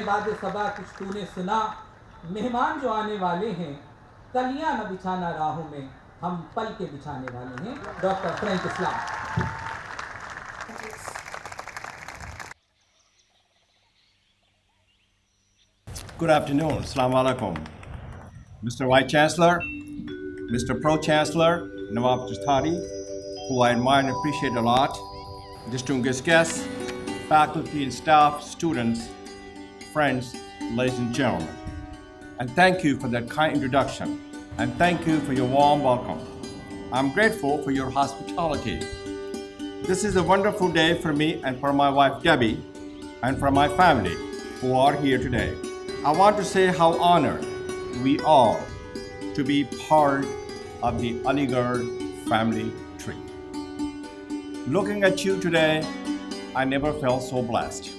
बाद सबा कुछ तूने सुना, मेहमान जो आने वाले हैं, कलियां न बिछाना राहों में, हम पल के बिछाने वाले हैं। Doctor Frank Islam. Good afternoon. Assalamu alaikum. Mr. Vice Chancellor, Mr. Pro Chancellor, Nawab Jastari, who I admire and appreciate a lot, distinguished guests, faculty and staff, students, friends, ladies and gentlemen. And thank you for that kind introduction. And thank you for your warm welcome. I'm grateful for your hospitality. This is a wonderful day for me and for my wife Debbie and for my family who are here today. I want to say how honored we are to be part of the Aligarh family tree. Looking at you today, I never felt so blessed.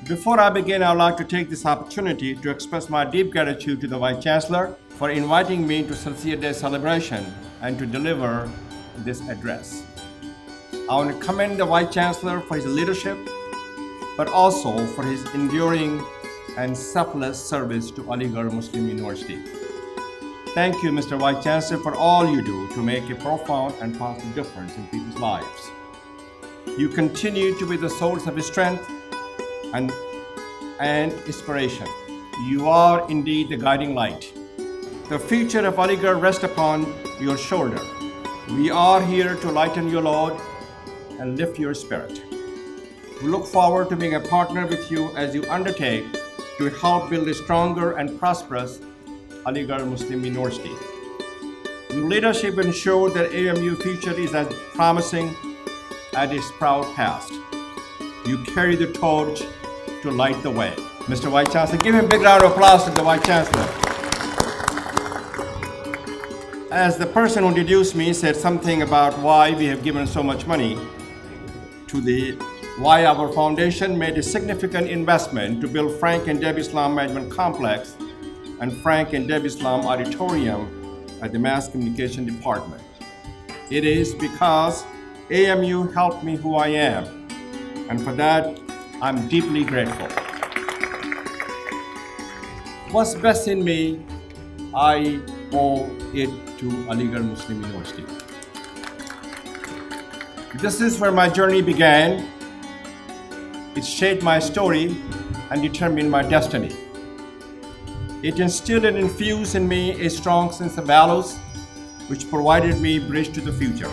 Before I begin, I would like to take this opportunity to express my deep gratitude to the Vice Chancellor for inviting me to Syed Day celebration and to deliver this address. I want to commend the Vice Chancellor for his leadership, but also for his enduring and selfless service to Aligarh Muslim University. Thank you, Mr. Vice Chancellor, for all you do to make a profound and positive difference in people's lives. You continue to be the source of strength and inspiration. You are indeed the guiding light. The future of Aligarh rests upon your shoulder. We are here to lighten your load and lift your spirit. We look forward to being a partner with you as you undertake to help build a stronger and prosperous Aligarh Muslim University. Your leadership ensures that AMU future is as promising as its proud past. You carry the torch to light the way. Mr. Vice Chancellor, give him a big round of applause to the Vice Chancellor. As the person who introduced me said something about why we have given so much money to why our foundation made a significant investment to build Frank and Debbie Islam Management Complex and Frank and Debbie Islam Auditorium at the Mass Communication Department. It is because AMU helped me who I am, and for that, I'm deeply grateful. What's best in me, I owe it to Aligarh Muslim University. This is where my journey began. It shaped my story and determined my destiny. It instilled and infused in me a strong sense of values, which provided me a bridge to the future.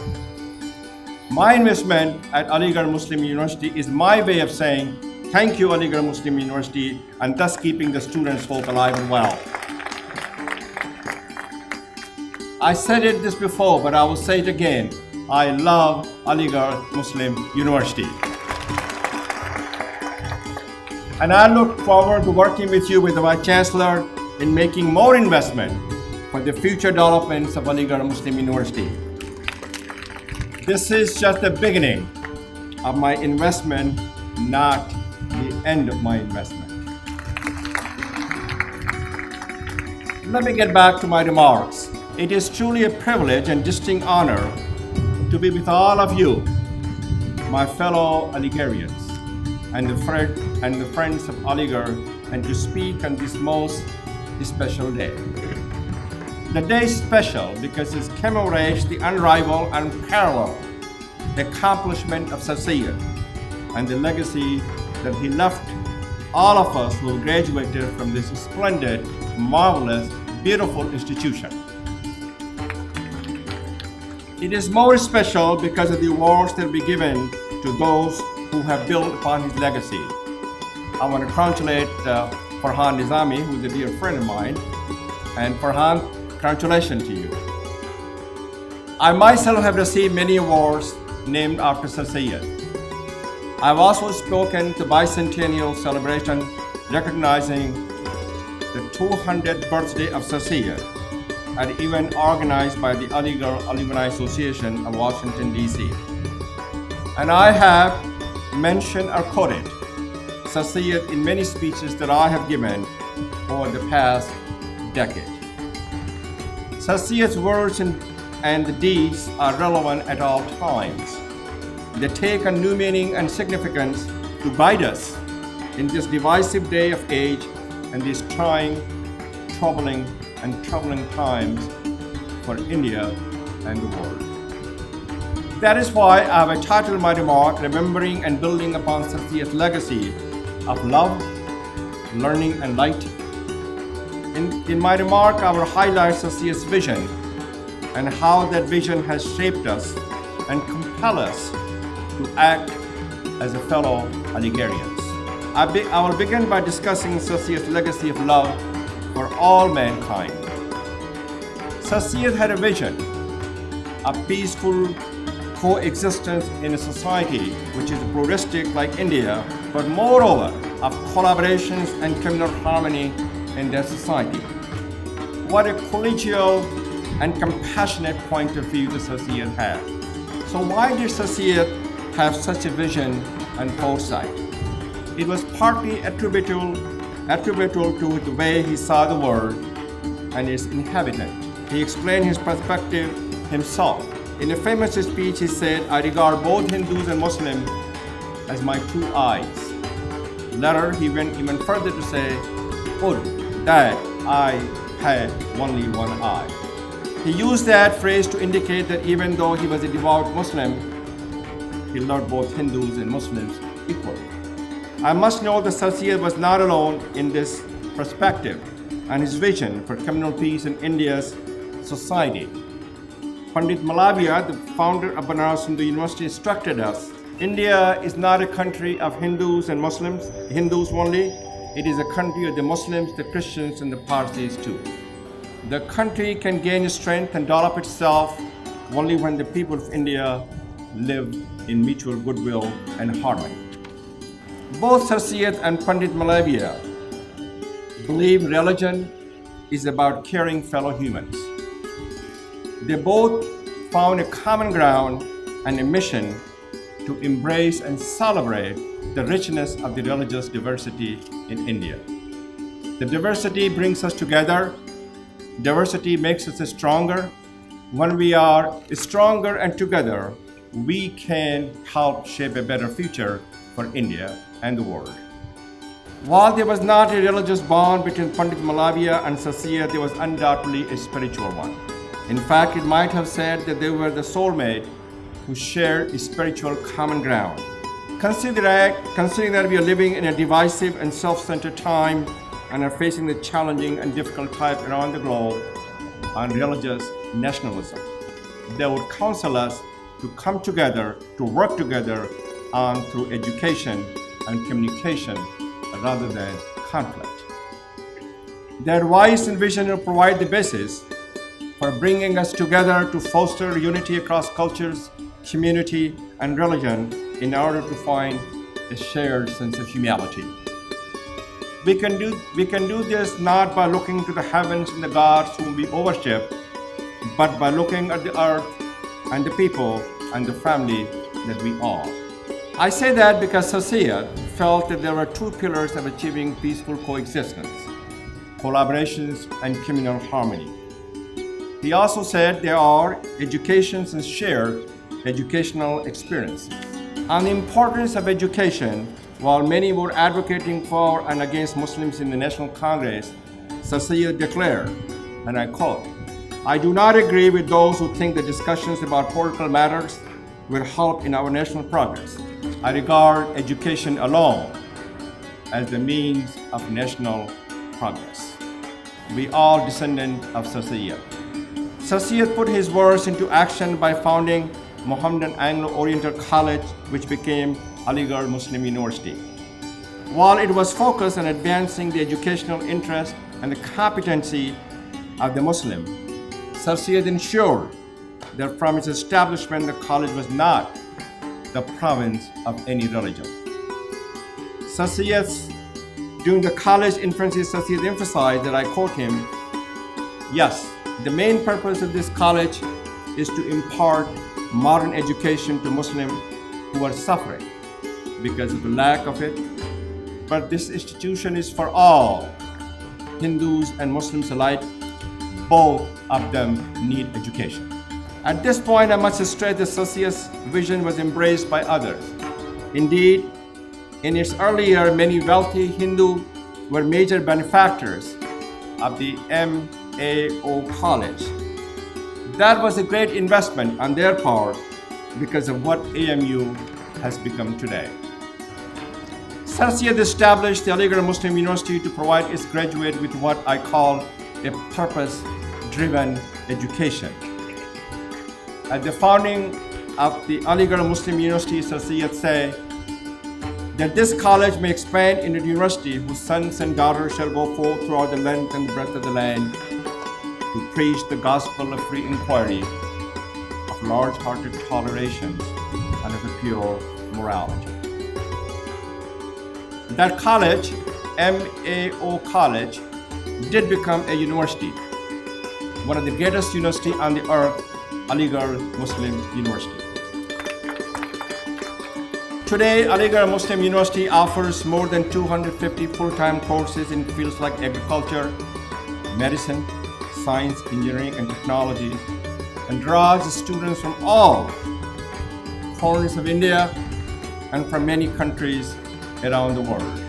My investment at Aligarh Muslim University is my way of saying thank you, Aligarh Muslim University, and thus keeping the students' hope alive and well. I said this before, but I will say it again. I love Aligarh Muslim University. And I look forward to working with you, with the Vice Chancellor, in making more investment for the future developments of Aligarh Muslim University. This is just the beginning of my investment, not the end of my investment. Let me get back to my remarks. It is truly a privilege and distinct honor to be with all of you, my fellow Aligarhians, and the friends of Aligarh, and to speak on this most special day. The day is special because it commemorates the unrivaled and unparalleled accomplishment of Syed and the legacy that he left all of us who graduated from this splendid, marvelous, beautiful institution. It is more special because of the awards that will be given to those who have built upon his legacy. I want to congratulate Farhan Nizami, who is a dear friend of mine. And Farhan, congratulations to you. I myself have received many awards named after Syed. I've also spoken to bicentennial celebration recognizing the 200th birthday of Syed, an event organized by the Aligarh Alumni Association of Washington, D.C. And I have mentioned or quoted Syed in many speeches that I have given over the past decade. Syed's words and deeds are relevant at all times. They take on new meaning and significance to guide us in this divisive day of age and these trying, troubling times for India and the world. That is why I have entitled my remark, Remembering and Building upon Sir Syed's Legacy of Love, Learning and Light. In my remark, I will highlight Sir Syed's vision and how that vision has shaped us and compelled us to act as a fellow Alligerians. I will begin by discussing Sir Syed's legacy of love for all mankind. Sir Syed had a vision of peaceful coexistence in a society which is pluralistic like India, but moreover of collaborations and communal harmony in their society. What a collegial and compassionate point of view the Sir Syed had. So why did Sir Syed have such a vision and foresight? It was partly attributable to the way he saw the world and its inhabitant. He explained his perspective himself. In a famous speech, he said, "I regard both Hindus and Muslims as my two eyes." Later, he went even further to say, "Oh, Dad, I had only one eye." He used that phrase to indicate that even though he was a devout Muslim, he loved both Hindus and Muslims equally. I must note that Sir Syed was not alone in this perspective and his vision for communal peace in India's society. Pandit Malavia, the founder of Banaras Hindu University, instructed us, India is not a country of Hindus and Muslims, Hindus only. It is a country of the Muslims, the Christians, and the Parsis too. The country can gain strength and develop itself only when the people of India live in mutual goodwill and harmony. Both Sir Syed and Pandit Malavia believe religion is about caring fellow humans. They both found a common ground and a mission to embrace and celebrate the richness of the religious diversity in India. The diversity brings us together. Diversity makes us stronger. When we are stronger and together, we can help shape a better future for India and the world. While there was not a religious bond between Pandit Malavia and Sir Syed, there was undoubtedly a spiritual one. In fact, it might have said that they were the soulmate who shared a spiritual common ground. Considering that we are living in a divisive and self-centered time and are facing the challenging and difficult time around the globe on religious nationalism, they would counsel us to come together, to work together through education and communication rather than conflict. Their advice and vision will provide the basis for bringing us together to foster unity across cultures, community, and religion in order to find a shared sense of humanity. We can do this not by looking to the heavens and the gods whom we worship, but by looking at the earth and the people and the family that we are. I say that because Sir Syed felt that there were two pillars of achieving peaceful coexistence: collaborations and communal harmony. He also said there are educations and shared educational experiences. On the importance of education, while many were advocating for and against Muslims in the National Congress, Sir Syed declared, and I quote, "I do not agree with those who think that discussions about political matters will help in our national progress. I regard education alone as the means of national progress." We are descendants of Sir Syed. Sir Syed put his words into action by founding Mohammedan Anglo-Oriental College, which became Aligarh Muslim University. While it was focused on advancing the educational interest and the competency of the Muslim, Sir Syed ensured that from its establishment the college was not the province of any religion. During the college infancy, Sir Syed emphasized that, I quote him, "Yes, the main purpose of this college is to impart modern education to Muslims who are suffering because of the lack of it. But this institution is for all, Hindus and Muslims alike. Both of them need education." At this point, I must stress that Sir Syed's vision was embraced by others. Indeed, In its early year, many wealthy Hindu were major benefactors of the MAO College. That was a great investment on their part because of what AMU has become today. Sir Syed established the Aligarh Muslim University to provide its graduates with what I call a purpose-driven education. At the founding of the Aligarh Muslim University, Sir Syed said that this college may expand into a university whose sons and daughters shall go forth throughout the length and breadth of the land to preach the gospel of free inquiry, of large-hearted toleration, and of a pure morality. That college, MAO College, did become a university, one of the greatest universities on the earth, Aligarh Muslim University. Today, Aligarh Muslim University offers more than 250 full-time courses in fields like agriculture, medicine, science, engineering, and technology, and draws students from all corners of India and from many countries around the world.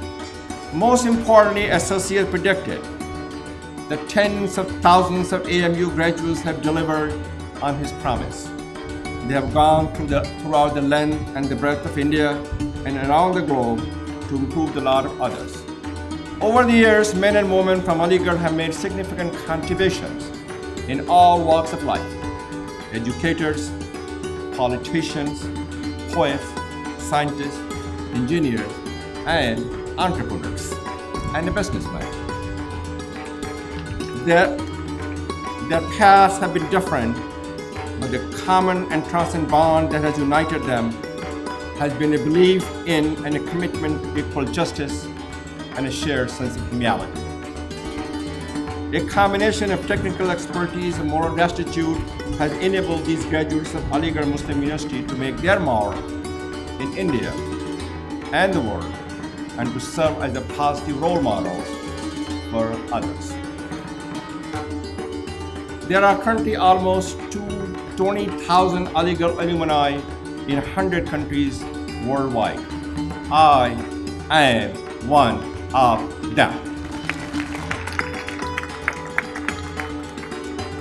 Most importantly, as Sir Syed predicted, the tens of thousands of AMU graduates have delivered on his promise. They have gone throughout the length and the breadth of India and around the globe to improve the lot of others. Over the years, men and women from Aligarh have made significant contributions in all walks of life: educators, politicians, poets, scientists, engineers, and entrepreneurs, and businessmen. Their paths have been different, but the common and transcendent bond that has united them has been a belief in and a commitment to equal justice and a shared sense of humanity. A combination of technical expertise and moral rectitude has enabled these graduates of Aligarh Muslim University to make their mark in India and the world, and to serve as a positive role models for others. There are currently almost 20,000 Aligarh alumni in 100 countries worldwide. I am one of them.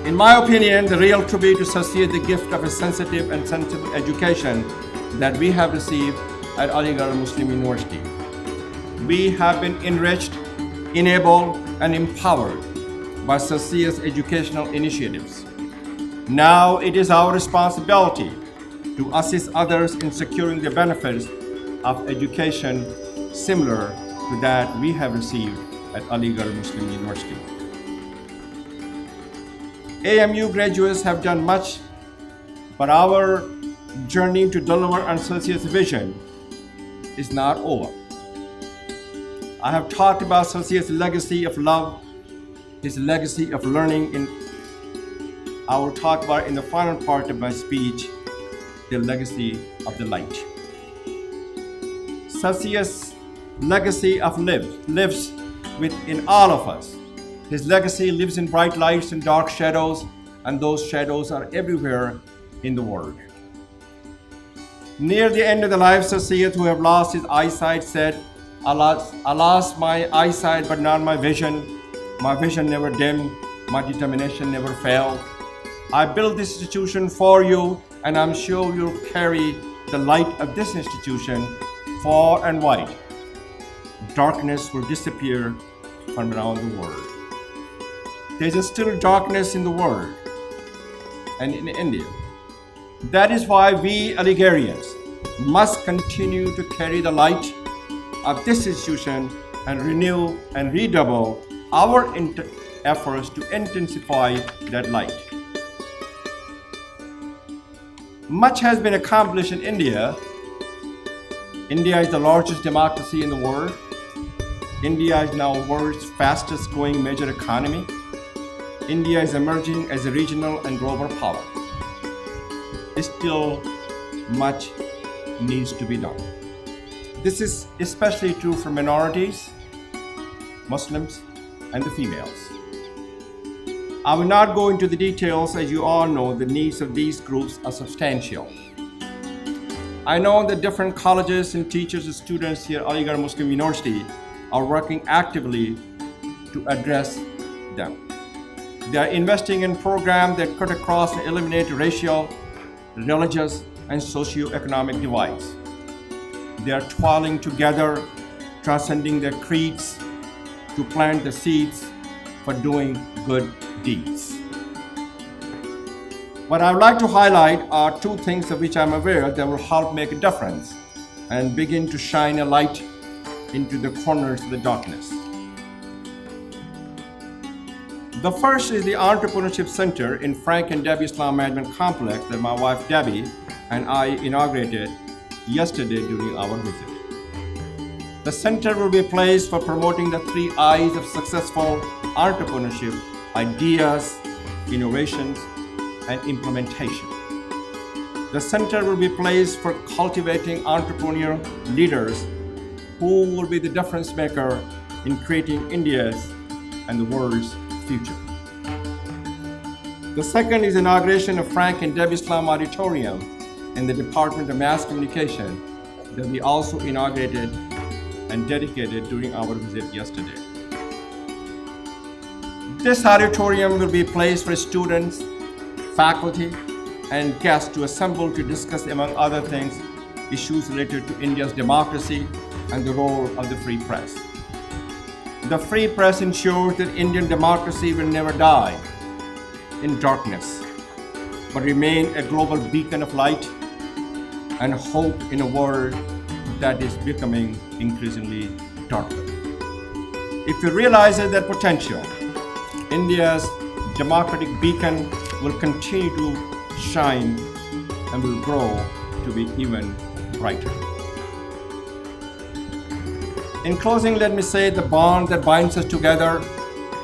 In my opinion, the real tribute to Sir Syed is the gift of a sensitive and sensible education that we have received at Aligarh Muslim University. We have been enriched, enabled, and empowered by Sir Syed's educational initiatives. Now it is our responsibility to assist others in securing the benefits of education similar to that we have received at Aligarh Muslim University. AMU graduates have done much, but our journey to deliver on Sir Syed's vision is not over. I have talked about Sir Syed's legacy of love, his legacy of learning. I will talk about in the final part of my speech, the legacy of the light. Sir Syed's legacy of lives within all of us. His legacy lives in bright lights and dark shadows, and those shadows are everywhere in the world. Near the end of the life, Sir Syed, who have lost his eyesight, said, I lost my eyesight, but not my vision. My vision never dimmed, my determination never failed. I built this institution for you, and I'm sure you'll carry the light of this institution far and wide. Darkness will disappear from around the world. There's still darkness in the world and in India. That is why we Aligarhians must continue to carry the light of this institution and renew and redouble our efforts to intensify that light. Much has been accomplished in India. India is the largest democracy in the world. India is now the world's fastest growing major economy. India is emerging as a regional and global power. Still, much needs to be done. This is especially true for minorities, Muslims, and the females. I will not go into the details, as you all know the needs of these groups are substantial. I know that different colleges and teachers and students here at Aligarh Muslim University are working actively to address them. They are investing in programs that cut across and eliminate racial, religious, and socio-economic divides. They are toiling together, transcending their creeds, to plant the seeds for doing good deeds. What I would like to highlight are two things of which I'm aware that will help make a difference and begin to shine a light into the corners of the darkness. The first is the Entrepreneurship Center in Frank and Debbie Islam Management Complex that my wife Debbie and I inaugurated yesterday during our visit. The center will be a place for promoting the 3 I's of successful entrepreneurship: ideas, innovations, and implementation. The center will be a place for cultivating entrepreneurial leaders who will be the difference maker in creating India's and the world's future. The second is inauguration of Frank and Debbie Islam Auditorium in the Department of Mass Communication that we also inaugurated and dedicated during our visit yesterday. This auditorium will be a place for students, faculty, and guests to assemble to discuss, among other things, issues related to India's democracy and the role of the free press. The free press ensures that Indian democracy will never die in darkness, but remain a global beacon of light and hope in a world that is becoming increasingly darker. If we realize that potential, India's democratic beacon will continue to shine and will grow to be even brighter. In closing, let me say the bond that binds us together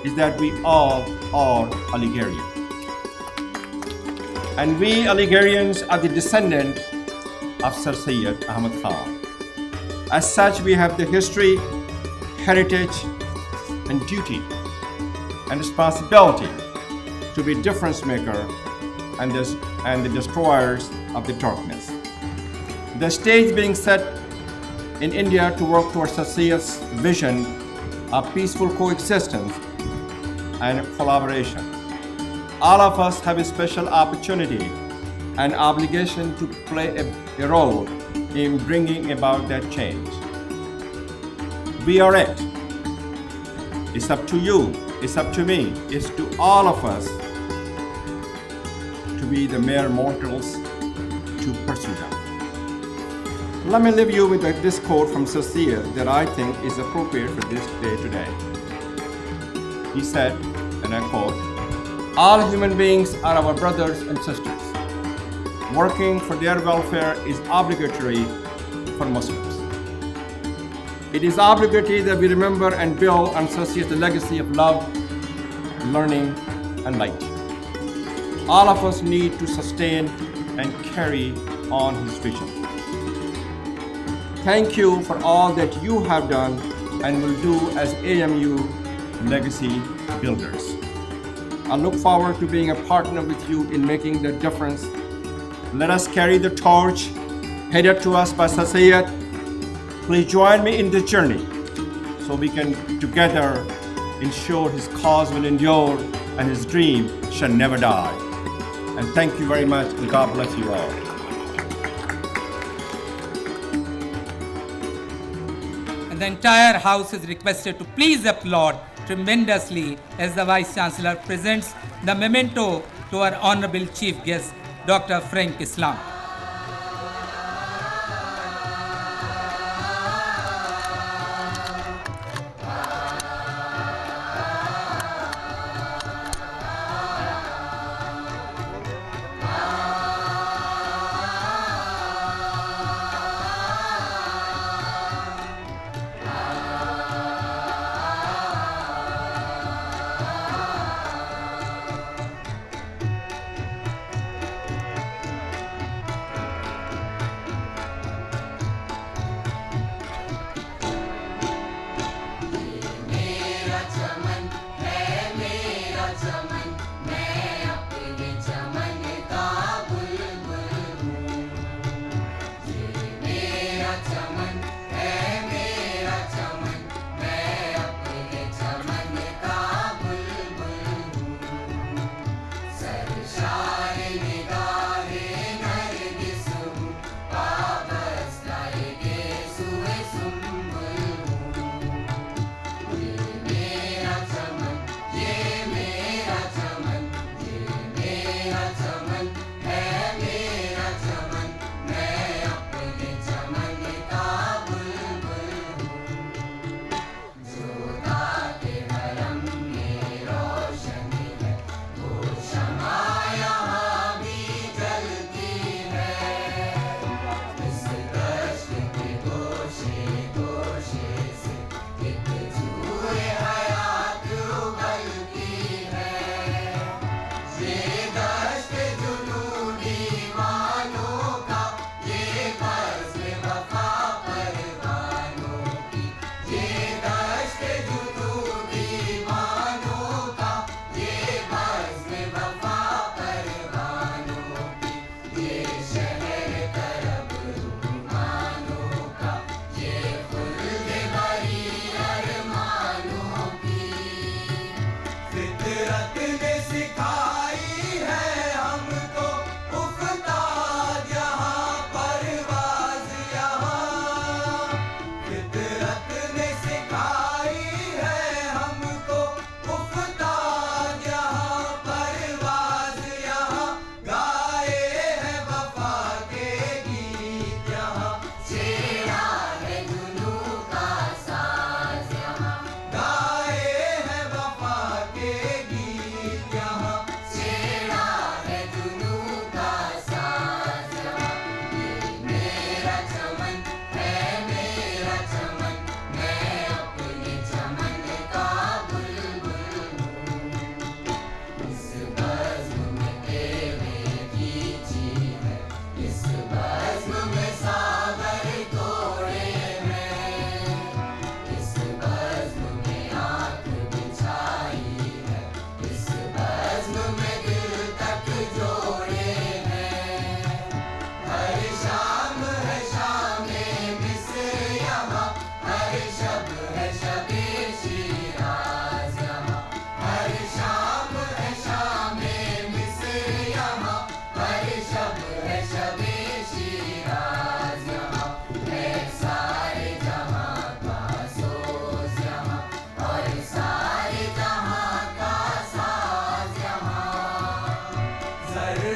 is that we all are Aligarhian. And we Aligarhians are the descendant of Sir Syed Ahmad Khan. As such, we have the history, heritage, and duty and responsibility to be difference maker and the destroyers of the darkness. The stage being set in India to work towards Sir Syed's vision of peaceful coexistence and collaboration. All of us have a special opportunity and obligation to play a role in bringing about that change. We are it. It's up to you, it's up to me, it's to all of us to be the mere mortals to pursue them. Let me leave you with this quote from Sir Syed that I think is appropriate for this day today. He said, and I quote, "All human beings are our brothers and sisters. Working for their welfare is obligatory for Muslims. It is obligatory that we remember and build on Sir Syed's legacy of love, learning, and light. All of us need to sustain and carry on his vision. Thank you for all that you have done and will do as AMU legacy builders. I look forward to being a partner with you in making the difference. Let us carry the torch headed to us by Sir Syed. Please join me in this journey so we can together ensure his cause will endure and his dream shall never die. And thank you very much, and God bless you all." And the entire house is requested to please applaud tremendously as the Vice Chancellor presents the memento to our Honorable Chief Guest, Dr. Frank Islam.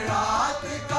रात का